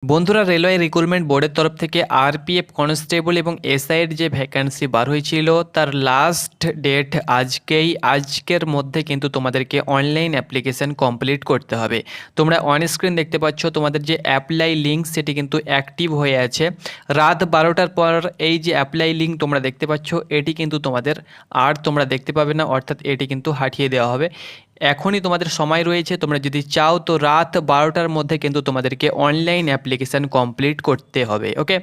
বন্ধুরা, railway recruitment বোর্ডের তরফ থেকে আরপিএফ কনস্টেবল এবং এসআইয়ের যে ভ্যাকান্সি বার হয়েছিল তার লাস্ট ডেট আজকের মধ্যে কিন্তু তোমাদেরকে অনলাইন অ্যাপ্লিকেশান কমপ্লিট করতে হবে। তোমরা অন স্ক্রিন দেখতে পাচ্ছ তোমাদের যে অ্যাপ্লাই লিঙ্ক সেটি কিন্তু অ্যাক্টিভ হয়ে আছে। রাত 12টার পর এই যে অ্যাপ্লাই লিঙ্ক তোমরা দেখতে পাচ্ছ এটি কিন্তু তোমাদের আর তোমরা দেখতে পাবে না, অর্থাৎ এটি কিন্তু হাটিয়ে দেওয়া হবে। এখনই তোমাদের সময় রয়েছে, তোমরা যদি চাও তো রাত 12টার মধ্যে কিন্তু তোমাদেরকে অনলাইন অ্যাপ্লিকেশান কমপ্লিট করতে হবে। ওকে,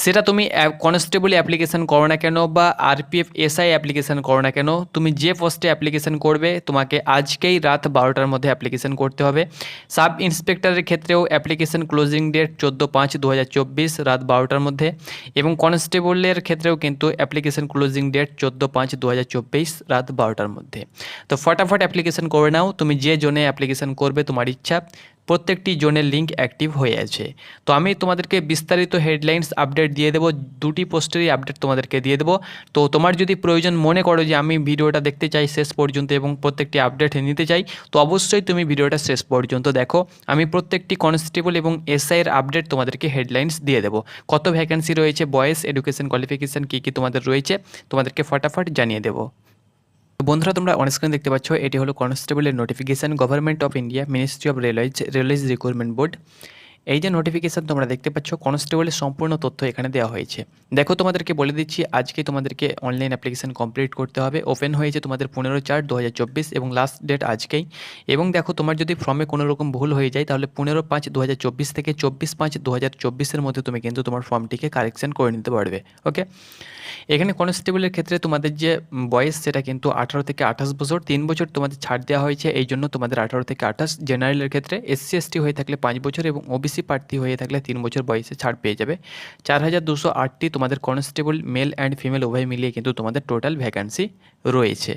সেটা তুমি কনস্টেবল অ্যাপ্লিকেশান করো না কেন বা আরপিএফ এসআই অ্যাপ্লিকেশান করো না কেন, তুমি যে পোস্টে অ্যাপ্লিকেশান করবে তোমাকে আজকেই রাত 12টার মধ্যে অ্যাপ্লিকেশান করতে হবে। সাব ইন্সপেক্টরের ক্ষেত্রেও অ্যাপ্লিকেশান ক্লোজিং ডেট 14/5/2024 রাত 12টার মধ্যে, এবং কনস্টেবলের ক্ষেত্রেও কিন্তু অ্যাপ্লিকেশান ক্লোজিং ডেট 14/5/2024 রাত 12টার মধ্যে। তো ফটাফট অ্যাপ্লিকেশান করে নাও। তুমি যে জোনে অ্যাপ্লিকেশান করবে তোমার ইচ্ছা, প্রত্যেকটি জোনের লিঙ্ক অ্যাক্টিভ হয়ে আছে। তো আমি তোমাদেরকে বিস্তারিত হেডলাইন্স আপডেট দিয়ে দেবো, দুটি পোস্টেরই আপডেট তোমাদেরকে দিয়ে দেবো। তো তোমার যদি প্রয়োজন মনে করো যে আমি ভিডিওটা দেখতে চাই শেষ পর্যন্ত এবং প্রত্যেকটি আপডেট নিতে চাই, তো অবশ্যই তুমি ভিডিওটা শেষ পর্যন্ত দেখো। আমি প্রত্যেকটি কনস্টেবল এবং এসআইয়ের আপডেট তোমাদেরকে হেডলাইন্স দিয়ে দেবো। কত ভ্যাকেন্সি রয়েছে, বয়েস, এডুকেশন কোয়ালিফিকেশান কী কী তোমাদের রয়েছে তোমাদেরকে ফটাফট জানিয়ে দেবো। বন্ধুরা, তোমরা অনস্ক্রিন দেখতে পাচ্ছ এটি হলো কনস্টেবলের notification, government of India, ministry of railways recruitment board. এই যে নোটিফিকেশান তোমরা দেখতে পাচ্ছ কনস্টেবলের সম্পূর্ণ তথ্য এখানে দেওয়া হয়েছে। দেখো, তোমাদেরকে বলে দিচ্ছি আজকে তোমাদেরকে অনলাইন অ্যাপ্লিকেশান কমপ্লিট করতে হবে। ওপেন হয়েছে তোমাদের 15/4/2024 এবং লাস্ট ডেট আজকেই। এবং দেখো, তোমার যদি ফর্মে কোনো রকম ভুল হয়ে যায় তাহলে 15/5/2024 থেকে 24/5/2024 মধ্যে তুমি কিন্তু তোমার ফর্মটিকে কারেকশান করে নিতে পারবে। ওকে, এখানে কনস্টেবলের ক্ষেত্রে তোমাদের যে বয়স সেটা কিন্তু 18 থেকে 28 বছর, 3 বছর তোমাদের ছাড় দেওয়া হয়েছে, এই জন্য তোমাদের 18 থেকে 28। জেনারেলের ক্ষেত্রে SC ST হয়ে থাকলে 5 বছর এবং OBC প্রার্থী হয়ে থাকলে 3 বছর বয়সে ছাড় পেয়ে যাবে। 4208টি তোমাদের কনস্টেবল মেল অ্যান্ড ফিমেল উভয় মিলিয়ে কিন্তু তোমাদের টোটাল ভ্যাকান্সি রয়েছে।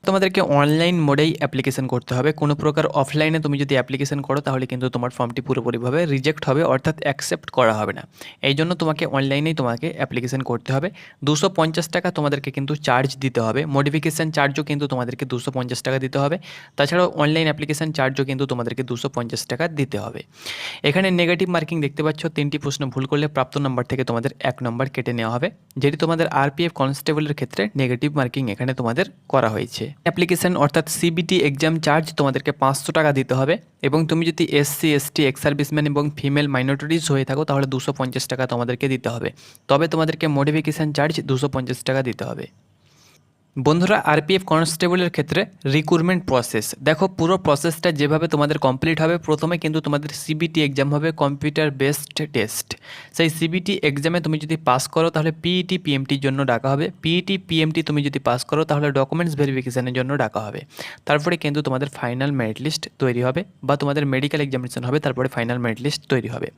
তোমাদেরকে অনলাইন মোডেই অ্যাপ্লিকেশান করতে হবে। কোনো প্রকার অফলাইনে তুমি যদি অ্যাপ্লিকেশান করো তাহলে কিন্তু তোমার ফর্মটি পুরোপুরিভাবে রিজেক্ট হবে, অর্থাৎ অ্যাকসেপ্ট করা হবে না। এই জন্য তোমাকে অনলাইনেই তোমাকে অ্যাপ্লিকেশান করতে হবে। 250 টাকা তোমাদেরকে কিন্তু চার্জ দিতে হবে। মডিফিকেশান চার্জও কিন্তু তোমাদেরকে 250 টাকা দিতে হবে। তাছাড়াও অনলাইন অ্যাপ্লিকেশান চার্জও কিন্তু তোমাদেরকে 250 টাকা দিতে হবে। এখানে নেগেটিভ মার্কিং দেখতে পাচ্ছ, 3টি প্রশ্ন ভুল করলে প্রাপ্ত নম্বর থেকে তোমাদের 1 নম্বর কেটে নেওয়া হবে, যেটি তোমাদের আরপিএফ কনস্টেবলের ক্ষেত্রে নেগেটিভ মার্কিং এখানে তোমাদের করা হয়েছে। অ্যাপ্লিকেশান অর্থাৎ সিবিটি এক্সাম চার্জ তোমাদেরকে 500 টাকা দিতে হবে, এবং তুমি যদি SC ST এক্স সার্ভিসম্যান এবং ফিমেল মাইনরিটিস হয়ে থাকো তাহলে 250 টাকা তোমাদেরকে দিতে হবে। তবে তোমাদেরকে মডিফিকেশান চার্জ 250 টাকা দিতে হবে। বন্ধুরা, আরপিএফ কনস্টেবলের ক্ষেত্রে রিক্রুটমেন্ট প্রসেস দেখো, পুরো প্রসেসটা যেভাবে তোমাদের কমপ্লিট হবে, প্রথমে কিন্তু তোমাদের সিবিটি এক্সাম হবে, কম্পিউটার বেসড টেস্ট। সেই সিবিটি এক্সামে তুমি যদি পাস করো তাহলে পিইটি পিএমটির জন্য ডাকা হবে। পিইটি পিএমটি তুমি যদি পাস করো তাহলে ডকুমেন্টস ভেরিফিকেশানের জন্য ডাকা হবে। তারপরে কিন্তু তোমাদের ফাইনাল মেরিট লিস্ট তৈরি হবে, বা তোমাদের মেডিকেল এক্সামিনেশন হবে, তারপরে ফাইনাল মেরিট লিস্ট তৈরি হবে।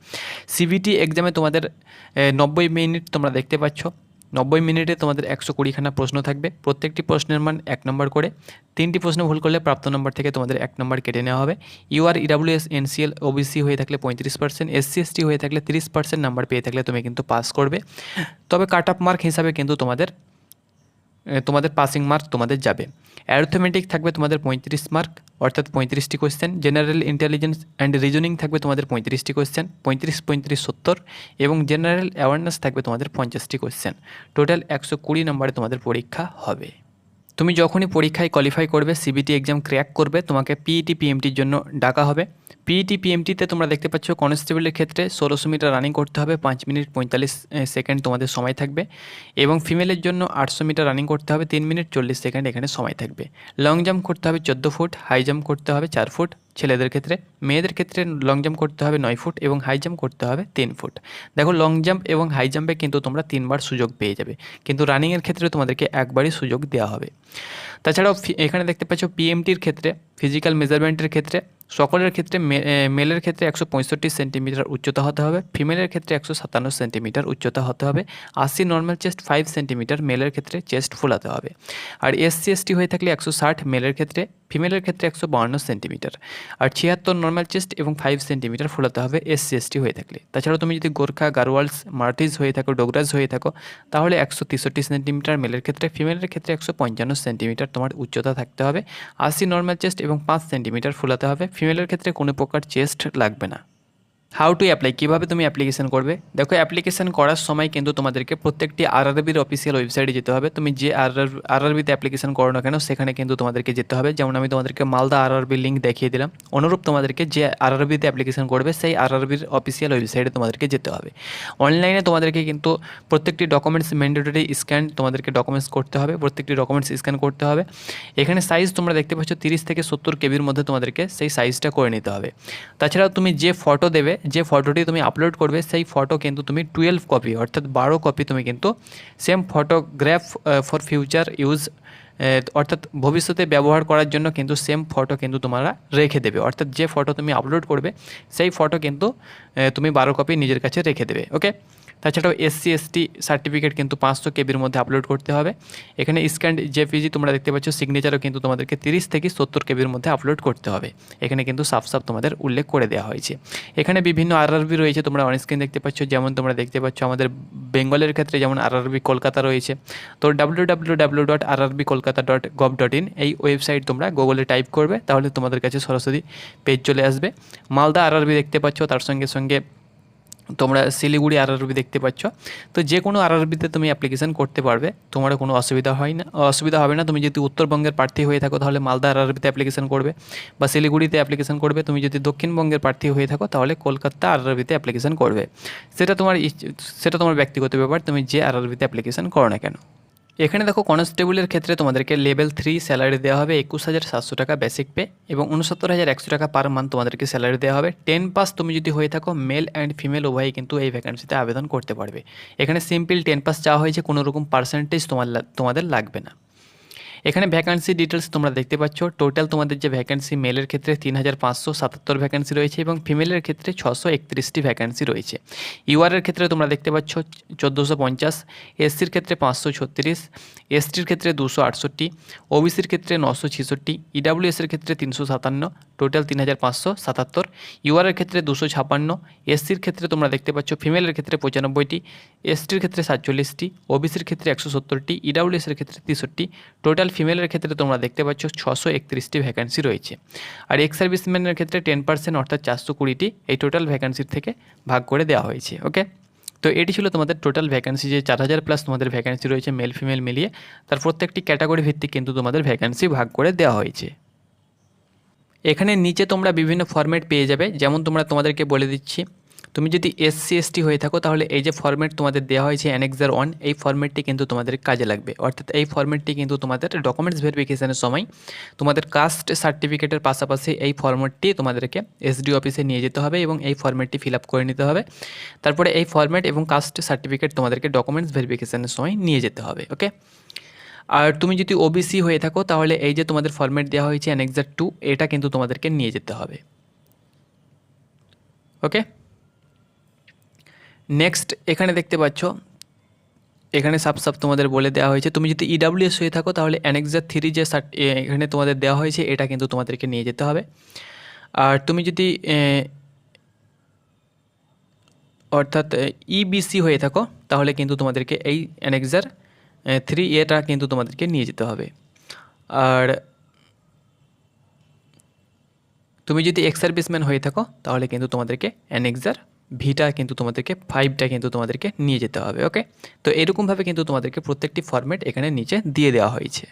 সিবিটি এক্সামে তোমাদের 90 মিনিট তোমরা দেখতে পাচ্ছ। 90 মিনিটে তোমাদের 120খানা প্রশ্ন থাকবে, প্রত্যেকটি প্রশ্নের মান 1 নম্বর করে। 3টি প্রশ্ন ভুল করলে প্রাপ্ত নম্বর থেকে তোমাদের 1 নম্বর কেটে নেওয়া হবে। UR EWS NCL OBC হয়ে থাকলে 35%, SC ST হয়ে থাকলে 30% নাম্বার পেয়ে থাকলে তুমি কিন্তু পাস করবে। তবে কাট অফ মার্ক হিসাবে কিন্তু তোমাদের পাসিং মার্ক তোমাদের যাবে। অ্যারিথমেটিক থাকবে তোমাদের 35 মার্ক, অর্থাৎ 35টি question. General intelligence and reasoning থাকবে তোমাদের 35টি কোয়েশ্চেন, 35 70, এবং জেনারেল অ্যাওয়ারনেস থাকবে তোমাদের 50টি কোয়েশ্চেন। টোটাল 120 নম্বরে তোমাদের পরীক্ষা হবে। তুমি যখনই পরীক্ষায় কোয়ালিফাই করবে, সিবিটি এক্সাম ক্র্যাক করবে, তোমাকে পিইটি পিএমটির জন্য ডাকা হবে। পিইটি পিএমটিতে তোমরা দেখতে পাচ্ছ কনস্টেবলের ক্ষেত্রে 1600 মিটার রানিং করতে হবে, 5 মিনিট 45 সেকেন্ড তোমাদের সময় থাকবে, এবং ফিমেলের জন্য 800 মিটার রানিং করতে হবে, 3 মিনিট 40 সেকেন্ড এখানে সময় থাকবে। লং জাম্প করতে হবে 14 ফুট, হাই জাম্প করতে হবে 4 ফুট ছেলেদের ক্ষেত্রে। মেয়েদের ক্ষেত্রে লং জাম্প করতে হবে 9 ফুট এবং হাই জাম্প করতে হবে 3 ফুট। দেখো, লং জাম্প এবং হাই জাম্পে কিন্তু তোমরা 3বার সুযোগ পেয়ে যাবে, কিন্তু রানিংয়ের ক্ষেত্রে তোমাদেরকে একবারই সুযোগ দেওয়া হবে। তাছাড়াও এখানে দেখতে পাচ্ছ পিএমটির ক্ষেত্রে, ফিজিক্যাল মেজারমেন্টের ক্ষেত্রে সকলের ক্ষেত্রে মেলের ক্ষেত্রে 165 সেন্টিমিটার উচ্চতা হতে হবে, ফিমেলের ক্ষেত্রে 157 সেন্টিমিটার উচ্চতা হতে হবে, 80 নর্মাল চেস্ট 5 সেন্টিমিটার, মেলের ক্ষেত্রে চেস্ট ফুলাতে হবে। আর SC ST হয়ে থাকলে 160 মেলের ক্ষেত্রে, ফিমেলের ক্ষেত্রে 152 সেন্টিমিটার, আর 76 নর্মাল চেস্ট এবং 5 সেন্টিমিটার ফুলাতে হবে SC ST হয়ে থাকলে। তাছাড়াও তুমি যদি গোর্খা, গারোয়ালস, মারাঠিজ হয়ে থাকো, ডোগরাজ হয়ে থাকো তাহলে 163 সেন্টিমিটার মেলের ক্ষেত্রে, ফিমেলের ক্ষেত্রে 155 সেন্টিমিটার তোমার উচ্চতা থাকতে হবে, 80 নর্মাল চেস্ট এবং 5 সেন্টিমিটার ফুলাতে হবে। ফিমেলের ক্ষেত্রে কোনো প্রকার চেস্ট লাগবে না। হাউ টু অ্যাপ্লাই, কীভাবে তুমি অ্যাপ্লিকেশন করবে। দেখো অ্যাপ্লিকেশন করার সময় কিন্তু তোমাদেরকে প্রত্যেকটি আরআরবির অফিসিয়াল ওয়েবসাইটে যেতে হবে। তুমি যে আরআরবিতে অ্যাপ্লিকেশন করো না কেন সেখানে কিন্তু তোমাদেরকে যেতে হবে। যেমন আমি তোমাদেরকে মালদা আরআরবির লিঙ্ক দেখিয়ে দিলাম, অনুরূপ তোমাদেরকে যে আরআরবিতে অ্যাপ্লিকেশন করবে সেই আরআরবির অফিসিয়াল ওয়েবসাইটে তোমাদেরকে যেতে হবে। অনলাইনে তোমাদেরকে কিন্তু প্রত্যেকটি ডকুমেন্টস ম্যান্ডেটরি স্ক্যান তোমাদেরকে ডকুমেন্টস করতে হবে, প্রত্যেকটি ডকুমেন্টস স্ক্যান করতে হবে। এখানে সাইজ তোমরা দেখতে পাচ্ছ 30 থেকে 70 কেবির মধ্যে তোমাদেরকে সেই সাইজটা করে নিতে হবে। তাছাড়াও তুমি যে ফটো দেবে, যে ফটোটি তুমি আপলোড করবে সেই ফটো কিন্তু তুমি 12 কপি অর্থাৎ 12 কপি তুমি কিন্তু same photograph for future use অর্থাৎ ভবিষ্যতে ব্যবহার করার জন্য কিন্তু সেম ফটো কিন্তু তোমরা রেখে দেবে। অর্থাৎ যে ফটো তুমি আপলোড করবে সেই ফটো কিন্তু তুমি 12 কপি নিজের কাছে রেখে দেবে। ওকে, তাছাড়াও SC ST সার্টিফিকেট কিন্তু 500 কেবির মধ্যে আপলোড করতে হবে। এখানে স্ক্যান্ড জেপিজি তোমরা দেখতে পাচ্ছ, সিগনেচারও কিন্তু তোমাদেরকে 30 থেকে 70 কেবির মধ্যে আপলোড করতে হবে। এখানে কিন্তু সাফ তোমাদের উল্লেখ করে দেওয়া হয়েছে। এখানে বিভিন্ন আরআরবি রয়েছে, তোমরা অনস্ক্রিন দেখতে পাচ্ছ। যেমন তোমরা দেখতে পাচ্ছ আমাদের বেঙ্গলের ক্ষেত্রে যেমন আরআরবি কলকাতা রয়েছে, তো www.rrbkolkata.gov.in এই ওয়েবসাইট তোমরা গুগলে টাইপ করবে, তাহলে তোমাদের কাছে সরাসরি পেজ চলে আসবে। মালদা আরআরবি দেখতে পাচ্ছ, তার সঙ্গে সঙ্গে তোমরা শিলিগুড়ি আরআরবি দেখতে পাচ্ছ। তো যে কোনো আরআরবিতে তুমি অ্যাপ্লিকেশন করতে পারবে, তোমার কোনো অসুবিধা হবে না। তুমি যদি উত্তরবঙ্গের প্রার্থী হয়ে থাকো তাহলে মালদা আরআরবিতে অ্যাপ্লিকেশন করবে বা শিলিগুড়িতে অ্যাপ্লিকেশন করবে। তুমি যদি দক্ষিণবঙ্গের প্রার্থী হয়ে থাকো তাহলে কলকাতা আরআরবিতে অ্যাপ্লিকেশন করবে। সেটা তোমার ব্যক্তিগত ব্যাপার, তুমি যে আরআরবিতে অ্যাপ্লিকেশন করো না কেন। এখানে দেখো কনস্টেবলের ক্ষেত্রে তোমাদেরকে লেভেল 3 স্যালারি দেওয়া হবে 21,700 টাকা বেসিক পে এবং 69,100 টাকা পার মান্থ তোমাদেরকে স্যালারি দেওয়া হবে। 10 পাস তুমি যদি হয়ে থাকো, মেল অ্যান্ড ফিমেল উভয়ই কিন্তু এই ভ্যাকেন্সিতে আবেদন করতে পারবে। এখানে সিম্পল 10 পাস চাওয়া হয়েছে, কোনো রকম পার্সেন্টেজ তোমাদের লাগবে না। এখানে ভ্যাকেন্সি ডিটেলস তোমরা দেখতে পাচ্ছ। টোটাল তোমাদের যে ভ্যাকেন্সি মেলের ক্ষেত্রে 3,577 ভ্যাকেন্সি রয়েছে এবং ফিমেলের ক্ষেত্রে 631টি ভ্যাকেন্সি রয়েছে। ইউআরের ক্ষেত্রে তোমরা দেখতে পাচ্ছ 1450, এসসির ক্ষেত্রে 536, এসটির ক্ষেত্রে 268, ওবিসির ক্ষেত্রে 966, ইডাব্লিউএসের ক্ষেত্রে 357, টোটাল 3,577। ইউআরের ক্ষেত্রে 256, এসসির ক্ষেত্রে তোমরা দেখতে পাচ্ছ ফিমেলের ক্ষেত্রে 95টি, এসটির ক্ষেত্রে 47টি, ওবিসির ক্ষেত্রে 170টি, ইডাব্লিউএসের ক্ষেত্রে 63, টোটাল ফিমেলের ক্ষেত্রে তোমরা দেখতে পাচ্ছ 631টি ভ্যাকেন্সি রয়েছে। আর এক্স সার্ভিসম্যানের ক্ষেত্রে 10% অর্থাৎ 420টি এই টোটাল ভ্যাকেন্সির থেকে ভাগ করে দেওয়া হয়েছে। ওকে, তো এটি ছিল তোমাদের টোটাল ভ্যাকেন্সি, যে 4,000 প্লাস তোমাদের ভ্যাকেন্সি রয়েছে মেল ফিমেল মিলিয়ে, তার প্রত্যেকটি ক্যাটাগরি ভিত্তিক কিন্তু তোমাদের ভ্যাকেন্সি ভাগ করে দেওয়া হয়েছে। এখানে নিচে তোমরা বিভিন্ন ফরম্যাট পেয়ে যাবে, যেমন তোমাদেরকে বলে দিচ্ছি। তুমি যদি SC ST হয়ে থাকো তাহলে এই যে ফরম্যাট তোমাদের দেওয়া হয়েছে অ্যানেক্সার 1, এই ফরম্যাটটি কিন্তু তোমাদের কাজে লাগবে। অর্থাৎ এই ফরম্যাটটি কিন্তু তোমাদের ডকুমেন্টস ভেরিফিকেশনের সময় তোমাদের কাস্ট সার্টিফিকেটের পাশাপাশি এই ফরম্যাটটি তোমাদেরকে SD অফিসে নিয়ে যেতে হবে এবং এই ফরম্যাটটি ফিল আপ করে নিতে হবে। তারপরে এই ফরম্যাট এবং কাস্ট সার্টিফিকেট তোমাদেরকে ডকুমেন্টস ভেরিফিকেশনের সময় নিয়ে যেতে হবে। ওকে, আর তুমি যদি OBC হয়ে থাকো তাহলে এই যে তোমাদের ফরম্যাট দেওয়া হয়েছে অ্যানেক্সার 2, এটা কিন্তু তোমাদেরকে নিয়ে যেতে হবে। ওকে, নেক্সট এখানে দেখতে পাচ্ছ, এখানে সাব তোমাদের বলে দেওয়া হয়েছে। তুমি যদি EWS হয়ে থাকো তাহলে অ্যানেক্সার 3 যে এখানে তোমাদের দেওয়া হয়েছে এটা কিন্তু তোমাদেরকে নিয়ে যেতে হবে। আর তুমি যদি অর্থাৎ EBC হয়ে থাকো তাহলে কিন্তু তোমাদেরকে এই অ্যানেক্সার 3 এটা কিন্তু তোমাদেরকে নিয়ে যেতে হবে। আর তুমি যদি এক্স সার্ভিসম্যান হয়ে থাকো তাহলে কিন্তু তোমাদেরকে অ্যানেক্সার ভিটা কিন্তু তোমাদেরকে 5টা কিন্তু তোমাদেরকে নিয়ে যেতে হবে। ওকে, তো এরকমভাবে কিন্তু তোমাদেরকে প্রত্যেকটি ফরম্যাট এখানে নিচে দিয়ে দেওয়া হয়েছে।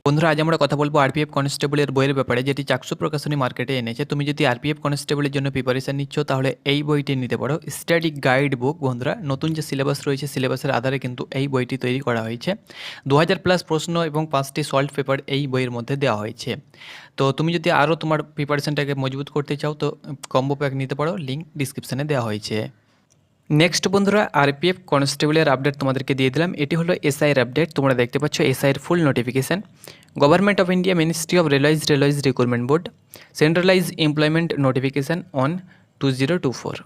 বন্ধুরা, আজ আমরা কথা বলবো আরপিএফ কনস্টেবলের বইয়ের ব্যাপারে, যেটি চাকসু প্রকাশনী মার্কেটে এনেছে। তুমি যদি আরপিএফ কনস্টেবলের জন্য প্রিপারেশন নিচ্ছ তাহলে এই বইটি নিতে পারো। স্টাডি গাইড বুক বন্ধুরা, নতুন যে সিলেবাস রয়েছে সিলেবাসের আধারে কিন্তু এই বইটি তৈরি করা হয়েছে। 2000 প্লাস প্রশ্ন এবং 5টি সল্ভ পেপার এই বইয়ের মধ্যে দেওয়া হয়েছে। তো তুমি যদি আরও তোমার প্রিপারেশনটাকে মজবুত করতে চাও তো কম্বো প্যাক নিতে পারো, লিঙ্ক ডিসক্রিপশানে দেওয়া হয়েছে। নেক্সট বন্ধুরা, আরপিএফ কনস্টেবলের আপডেট তোমাদেরকে দিয়ে দিলাম। এটি হলো SIর আপডেট। তোমরা দেখতে পাচ্ছ SIর full notification. Government of India, ministry of railways recruitment board, centralise employment notification on 2024।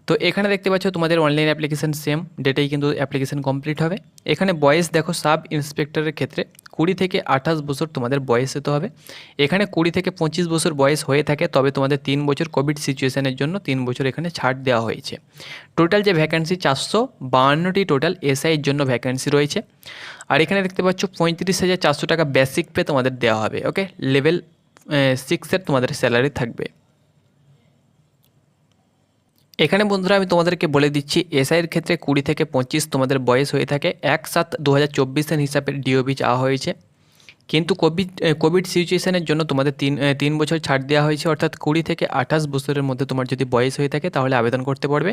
তো এখানে দেখতে পাচ্ছ তোমাদের অনলাইন অ্যাপ্লিকেশান সেম ডেটেই কিন্তু অ্যাপ্লিকেশান কমপ্লিট হবে। এখানে বয়স দেখো, সাব ইন্সপেক্টরের ক্ষেত্রে 20 থেকে 28 বছর তোমাদের বয়স হতে হবে। এখানে 20 থেকে 25 বছর বয়স হয়ে থাকে তবে তোমাদের 3 বছর কোভিড সিচুয়েশানের জন্য 3 বছর এখানে ছাড় দেওয়া হয়েছে। টোটাল যে ভ্যাকেন্সি 452টি টোটাল SIর জন্য ভ্যাকেন্সি রয়েছে। আর এখানে দেখতে পাচ্ছ 35,400 টাকা বেসিক পে তোমাদের দেওয়া হবে। ওকে, লেভেল 6 তোমাদের স্যালারি থাকবে। এখানে বন্ধুরা আমি তোমাদেরকে বলে দিচ্ছি এসআইয়ের ক্ষেত্রে 20 থেকে 25 তোমাদের বয়স হয়ে থাকে। 1/7/2024 হিসাবে ডিওবি চাওয়া হয়েছে, কিন্তু কোভিড সিচুয়েশনের জন্য তোমাদের তিন বছর ছাড় দেওয়া হয়েছে, অর্থাৎ 20 থেকে 28 বছরের মধ্যে তোমার যদি বয়স হয়ে থাকে তাহলে আবেদন করতে পারবে।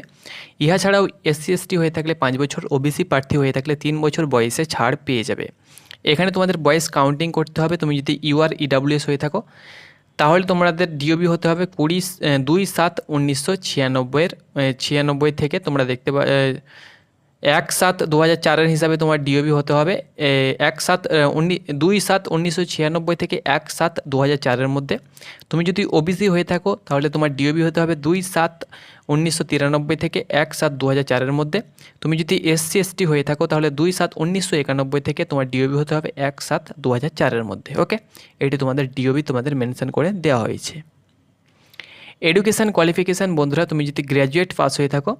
ইহা ছাড়াও SC ST হয়ে থাকলে 5 বছর, ওবিসি প্রার্থী হয়ে থাকলে 3 বছর বয়সে ছাড় পেয়ে যাবে। এখানে তোমাদের বয়স কাউন্টিং করতে হবে। তুমি যদি UR EWS হয়ে থাকো তাহলে তোমাদের ডিওবি হতে হবে 2/7/1996 থেকে তোমরা দেখতে 1/7/2004 হিসাবে তোমার ডিওবি হতে হবে 2/7/1996 থেকে 1/7/2004 মধ্যে। তুমি যদি ওবিসি হয়ে থাকো তাহলে তোমার ডিওবি হতে হবে 2/7/1993 থেকে 1/7/2004 মধ্যে। তুমি যদি SC ST হয়ে থাকো তাহলে 2/7/1991 থেকে তোমার ডিওবি হতে হবে 1/7/2004 মধ্যে। ওকে, এটি তোমাদের ডিওবি তোমাদের মেনশন করে দেওয়া হয়েছে। এডুকেশান কোয়ালিফিকেশান বন্ধুরা, তুমি যদি গ্র্যাজুয়েট পাস হয়ে থাকো,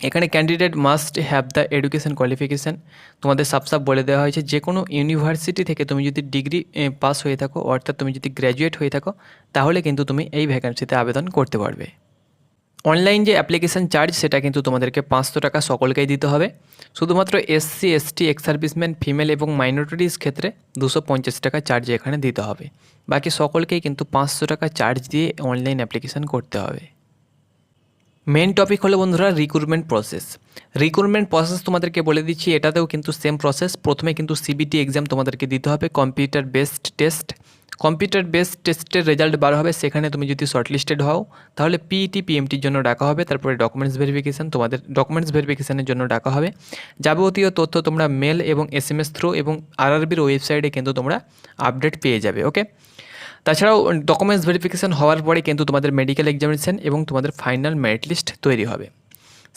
এখানে candidate must have the education qualification তোমাদের সাফ বলে দেওয়া হয়েছে। যে কোনো ইউনিভার্সিটি থেকে তুমি যদি ডিগ্রি পাস হয়ে থাকো, অর্থাৎ তুমি যদি গ্র্যাজুয়েট হয়ে থাকো, তাহলে কিন্তু তুমি এই ভ্যাকেন্সিতে আবেদন করতে পারবে। অনলাইন যে অ্যাপ্লিকেশান চার্জ সেটা কিন্তু তোমাদেরকে 500 টাকা সকলকেই দিতে হবে। শুধুমাত্র SC ST ex serviceman, female এবং মাইনরিটিস ক্ষেত্রে 250 টাকা চার্জ এখানে দিতে হবে। বাকি সকলকেই কিন্তু 500 টাকা চার্জ দিয়ে অনলাইন অ্যাপ্লিকেশান করতে হবে। মেন টপিক হলো বন্ধুরা রিক্রুটমেন্ট প্রসেস তোমাদেরকে বলে দিচ্ছি। এটাতেও কিন্তু সেম প্রসেস। প্রথমে কিন্তু CBT এক্সাম তোমাদেরকে দিতে হবে, কম্পিউটার বেসড টেস্টের রেজাল্ট বার হবে। সেখানে তুমি যদি শর্টলিস্টেড হও তাহলে PET PMTর জন্য ডাকা হবে। তারপরে ডকুমেন্টস ভেরিফিকেশান, তোমাদের ডকুমেন্টস ভেরিফিকেশানের জন্য ডাকা হবে। যাবতীয় তথ্য তোমরা মেল এবং SMS থ্রু এবং RRBর ওয়েবসাইটে কিন্তু তোমরা আপডেট পেয়ে যাবে। ওকে, তাছাড়াও ডকুমেন্টস ভেরিফিকেশান হওয়ার পরে কিন্তু তোমাদের মেডিকেল এক্সামিনেশান এবং তোমাদের ফাইনাল মেরিট লিস্ট তৈরি হবে।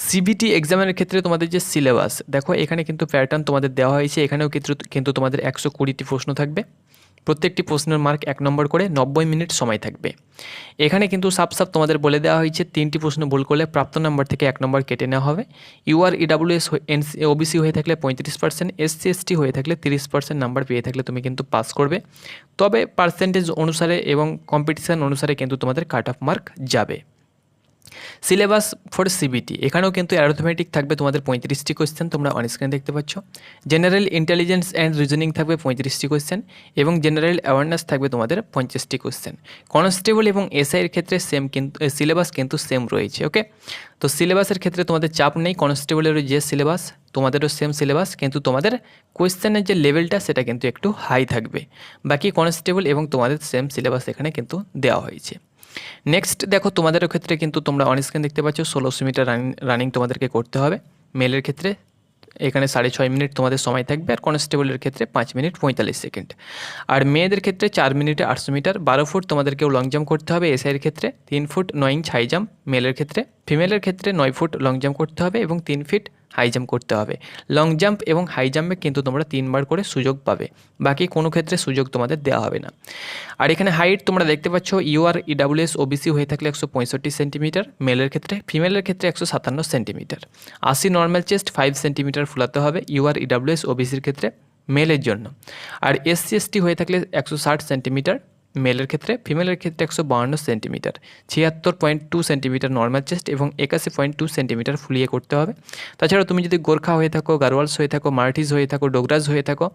CBT এক্সামের ক্ষেত্রে তোমাদের যে সিলেবাস দেখো, এখানে কিন্তু প্যাটার্ন তোমাদের দেওয়া হয়েছে। এখানেও কিন্তু তোমাদের 120টি প্রশ্ন থাকবে। প্রত্যেকটি প্রশ্নের মার্ক 1 নম্বর করে, 90 মিনিট সময় থাকবে। এখানে কিন্তু সাফ তোমাদের বলে দেওয়া হয়েছে 3টি প্রশ্ন ভুল করলে প্রাপ্ত নম্বর থেকে 1 নম্বর কেটে নেওয়া হবে। UR EWS OBC হয়ে থাকলে 35%, SC ST হয়ে থাকলে 30% নাম্বার পেয়ে থাকলে তুমি কিন্তু পাস করবে। তবে পার্সেন্টেজ অনুসারে এবং কম্পিটিশান অনুসারে কিন্তু তোমাদের কাট অফ মার্ক যাবে। সিলেবাস ফর CBT এখানেও কিন্তু অ্যারথমেটিক থাকবে তোমাদের 35টি কোয়েশ্চেন, তোমরা অন স্ক্রিনে দেখতে পাচ্ছ। জেনারেল ইন্টেলিজেন্স অ্যান্ড রিজনিং থাকবে 35টি কোয়েশ্চেন এবং জেনারেল অ্যাওয়ারনেস থাকবে তোমাদের 50টি কোয়েশ্চেন। কনস্টেবল এবং SIর ক্ষেত্রে সেম কিন্তু সিলেবাস কিন্তু সেম রয়েছে। ওকে, তো সিলেবাসের ক্ষেত্রে তোমাদের চাপ নেই। কনস্টেবলেরও যে সিলেবাস তোমাদেরও সেম সিলেবাস, কিন্তু তোমাদের কোয়েশ্চেনের যে লেভেলটা সেটা কিন্তু একটু হাই থাকবে। বাকি কনস্টেবল এবং তোমাদের সেম সিলেবাস এখানে কিন্তু দেওয়া হয়েছে। নেক্সট দেখো, তোমাদের ক্ষেত্রে কিন্তু তোমরা অন স্ক্রিন দেখতে পাচ্ছ 1600 মিটার রানিং তোমাদেরকে করতে হবে। মেলের ক্ষেত্রে এখানে 6.5 মিনিট তোমাদের সময় থাকবে, আর কনস্টেবলের ক্ষেত্রে 5 মিনিট 45 সেকেন্ড। আর মেয়েদের ক্ষেত্রে 4 মিনিটে 800 মিটার, 12 ফুট তোমাদেরকেও লং জাম্প করতে হবে। SIর ক্ষেত্রে 3 ফুট 9 ইঞ্চ হাই জাম্প মেলের ক্ষেত্রে, ফিমেলের ক্ষেত্রে 9 ফুট লং জাম্প করতে হবে এবং 3 ফিট হাই জাম্প করতে হবে। লং জাম্প এবং হাই জাম্পে কিন্তু তোমরা 3 বার করে সুযোগ পাবে, বাকি কোনো ক্ষেত্রে সুযোগ তোমাদের দেওয়া হবে না। আর এখানে হাইট তোমরা দেখতে পাচ্ছ, UR EWS OBC হয়ে থাকলে 165 সেন্টিমিটার মেলের ক্ষেত্রে, ফিমেলের ক্ষেত্রে 157 সেন্টিমিটার। 80 নর্মাল চেস্ট 5 সেন্টিমিটার ফুলাতে হবে UR EWS OBCর ক্ষেত্রে মেলের জন্য। আর SC ST হয়ে থাকলে 160 সেন্টিমিটার মেলের ক্ষেত্রে, ফিমেলের ক্ষেত্রে 152 সেন্টিমিটার, 76.2 সেন্টিমিটার নর্মাল চেস্ট এবং 81.2 সেন্টিমিটার ফুলিয়ে করতে হবে। তাছাড়া তুমি যদি গোর্খা হয়ে থাকো, গারোয়ালস হয়ে থাকো, মারাঠিস হয়ে থাকো, ডোগরাজ হয়ে থাকো,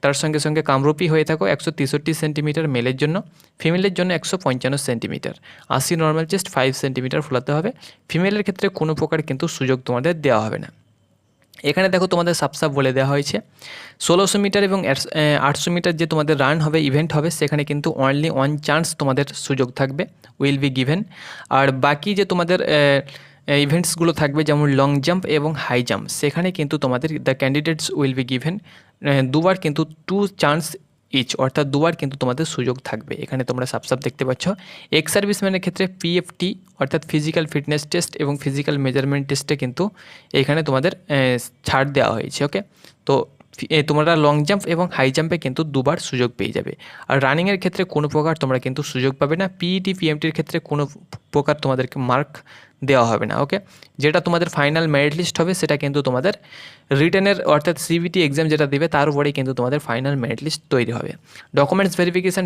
তার সঙ্গে সঙ্গে কামরূপী হয়ে থাকো, 163 সেন্টিমিটার মেলের জন্য, ফিমেলের জন্য 155 সেন্টিমিটার, 80 নর্মাল চেস্ট 5 সেন্টিমিটার ফুলাতে হবে। ফিমেলের ক্ষেত্রে কোনো প্রকার কিন্তু সুযোগ তোমাদের দেওয়া হবে না। এখানে দেখো তোমাদের সাফ বলে দেওয়া হয়েছে 1600 মিটার এবং 800 মিটার যে তোমাদের রান হবে, ইভেন্ট হবে, সেখানে কিন্তু অনলি 1 চান্স তোমাদের সুযোগ থাকবে, উইল বি গিভেন। আর বাকি যে তোমাদের ইভেন্টসগুলো থাকবে যেমন লং জাম্প এবং হাই জাম্প, সেখানে কিন্তু তোমাদের the candidates will be given দুবার কিন্তু 2 চান্স ইচ, অর্থাৎ দুবার কিন্তু তোমাদের সুযোগ থাকবে। এখানে তোমরা সাফ দেখতে পাচ্ছ। এক্স সার্ভিসম্যানের ক্ষেত্রে PFT অর্থাৎ ফিজিক্যাল ফিটনেস টেস্ট এবং ফিজিক্যাল মেজারমেন্ট টেস্টে কিন্তু এখানে তোমাদের ছাড় দেওয়া হয়েছে। ওকে, তো তোমরা লং জাম্প এবং হাই জাম্পে কিন্তু দুবার সুযোগ পেয়ে যাবে। আর রানিংয়ের ক্ষেত্রে কোনো প্রকার তোমরা কিন্তু সুযোগ পাবে না। PET PMTর ক্ষেত্রে কোনো প্রকার তোমাদেরকে মার্ক দেওয়া হবে না। ওকে, যেটা তোমাদের ফাইনাল মেরিট লিস্ট হবে সেটা কিন্তু তোমাদের রিটেনের অর্থাৎ সিবিটি এক্সাম যেটা দেবে তার উপরেই কিন্তু তোমাদের ফাইনাল মেরিট লিস্ট তৈরি হবে। ডকুমেন্টস ভেরিফিকেশান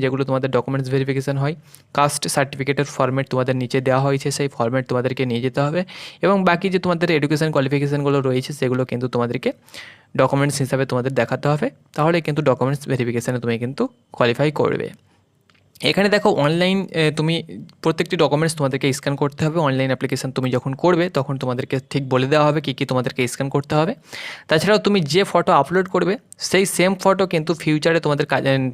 যেগুলো তোমাদের ডকুমেন্টস ভেরিফিকেশান হয়, কাস্ট সার্টিফিকেটের ফর্মেট তোমাদের নিচে দেওয়া হয়েছে, সেই ফর্মেট তোমাদেরকে নিয়ে যেতে হবে এবং বাকি যে তোমাদের এডুকেশান কোয়ালিফিকেশানগুলো রয়েছে সেগুলো কিন্তু তোমাদেরকে ডকুমেন্টস হিসাবে তোমাদের দেখাতে হবে, তাহলে কিন্তু ডকুমেন্টস ভেরিফিকেশানে তুমি কিন্তু কোয়ালিফাই করবে। এখানে দেখো অনলাইন তুমি প্রত্যেকটি ডকুমেন্টস তোমাদেরকে স্ক্যান করতে হবে। অনলাইন অ্যাপ্লিকেশান তুমি যখন করবে তখন তোমাদেরকে ঠিক বলে দেওয়া হবে কী কী তোমাদেরকে স্ক্যান করতে হবে। তাছাড়াও তুমি যে ফটো আপলোড করবে সেই সেম ফটো কিন্তু ফিউচারে তোমাদের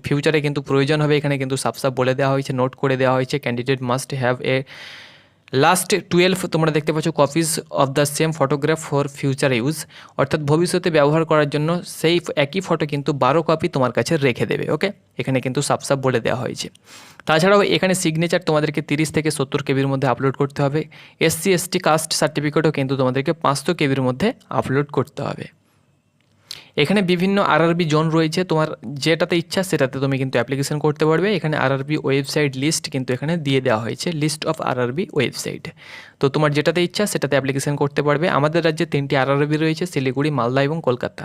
ফিউচারে কিন্তু প্রয়োজন হবে, এখানে কিন্তু সাফ বলে দেওয়া হয়েছে, নোট করে দেওয়া হয়েছে, candidate must have a last 12 তোমরা দেখতে পাচ্ছ copies of the same photograph for future use, অর্থাৎ ভবিষ্যতে ব্যবহার করার জন্য সেই একই ফটো কিন্তু 12 কপি তোমার কাছে রেখে দেবে। ওকে, এখানে কিন্তু সাফ বলে দেওয়া হয়েছে। তাছাড়াও এখানে সিগনেচার তোমাদেরকে 30 থেকে 70 কেবির মধ্যে আপলোড করতে হবে। SC/ST কাস্ট সার্টিফিকেটও কিন্তু তোমাদেরকে 500 কেবির মধ্যে আপলোড করতে হবে। এখানে বিভিন্ন আরআরবি জোন রয়েছে, তোমার যেটাতে ইচ্ছা সেটাতে তুমি কিন্তু অ্যাপ্লিকেশন করতে পারবে। এখানে আরআরবি ওয়েবসাইট লিস্ট কিন্তু এখানে দিয়ে দেওয়া হয়েছে, লিস্ট অফ আরআরবি ওয়েবসাইট। তো তোমার যেটাতে ইচ্ছা সেটাতে অ্যাপ্লিকেশন করতে পারবে। আমাদের রাজ্যে 3টি আরআরবি রয়েছে, শিলিগুড়ি, মালদা এবং কলকাতা।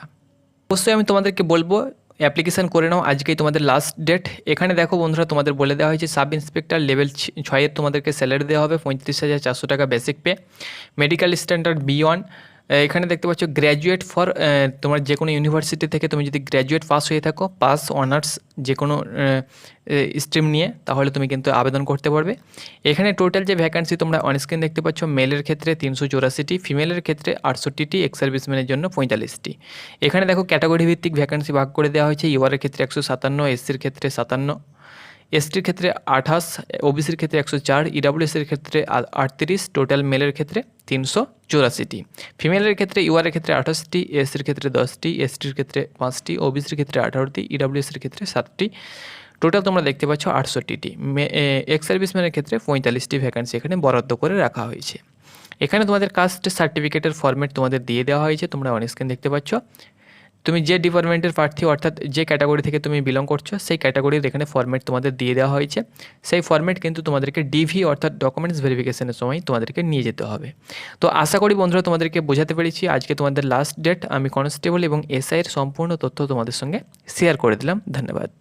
অবশ্যই আমি তোমাদেরকে বলবো অ্যাপ্লিকেশান করে নাও, আজকেই তোমাদের লাস্ট ডেট। এখানে দেখো বন্ধুরা তোমাদের বলে দেওয়া হয়েছে সাব ইন্সপেক্টর লেভেল 6 তোমাদেরকে স্যালারি দেওয়া হবে 35,400 টাকা basic pay. Medical standard B1। এখানে দেখতে পাচ্ছ গ্র্যাজুয়েট ফর তোমার যে কোনো ইউনিভার্সিটি থেকে তুমি যদি গ্র্যাজুয়েট পাস হয়ে থাকো, পাস অনার্স যে কোনো স্ট্রিম নিয়ে, তাহলে তুমি কিন্তু আবেদন করতে পারবে। এখানে টোটাল যে ভ্যাকান্সি তোমরা অনস্ক্রিন দেখতে পাচ্ছ, মেলের ক্ষেত্রে 384টি, ফিমেলের ক্ষেত্রে 68টি, এক্স সার্ভিসম্যানের জন্য 45টি। এখানে দেখো ক্যাটাগরি ভিত্তিক ভ্যাকান্সি ভাগ করে দেওয়া হয়েছে। ইউআরের ক্ষেত্রে 157, এসসির ক্ষেত্রে 57, এসটির ক্ষেত্রে 28, ওবিসির ক্ষেত্রে 104, ইডাব্লিউএসের ক্ষেত্রে 38, টোটাল মেলের ক্ষেত্রে 384টি। ফিমেলের ক্ষেত্রে ইউআরের ক্ষেত্রে 28টি, এসসির ক্ষেত্রে 10টি, এসটির ক্ষেত্রে 5টি, ওবিসির ক্ষেত্রে 18টি, ইডাব্লিউএসের ক্ষেত্রে 7টি, টোটাল তোমরা দেখতে পাচ্ছ 68টি। এক্স সার্ভিসম্যানের ক্ষেত্রে 45টি ভ্যাকান্সি এখানে বরাদ্দ করে রাখা হয়েছে। এখানে তোমাদের কাস্ট সার্টিফিকেটের ফরম্যাট তোমাদের দিয়ে দেওয়া হয়েছে, তোমরা অন স্ক্রিন দেখতে পাচ্ছ। তুমি যে ডিপার্টমেন্টের প্রার্থী অর্থাৎ যে ক্যাটাগরি থেকে তুমি বিলং করছো সেই ক্যাটাগরির এখানে ফরম্যাট তোমাদের দিয়ে দেওয়া হয়েছে। সেই ফরম্যাট কিন্তু তোমাদেরকে ডিভি অর্থাৎ ডকুমেন্টস ভেরিফিকেশনের সময় তোমাদেরকে নিয়ে যেতে হবে। তো আশা করি বন্ধুরা তোমাদেরকে বোঝাতে পেরেছি। আজকে তোমাদের লাস্ট ডেট, আমি কনস্টেবল এবং এসআইয়ের সম্পূর্ণ তথ্য তোমাদের সঙ্গে শেয়ার করে দিলাম। ধন্যবাদ।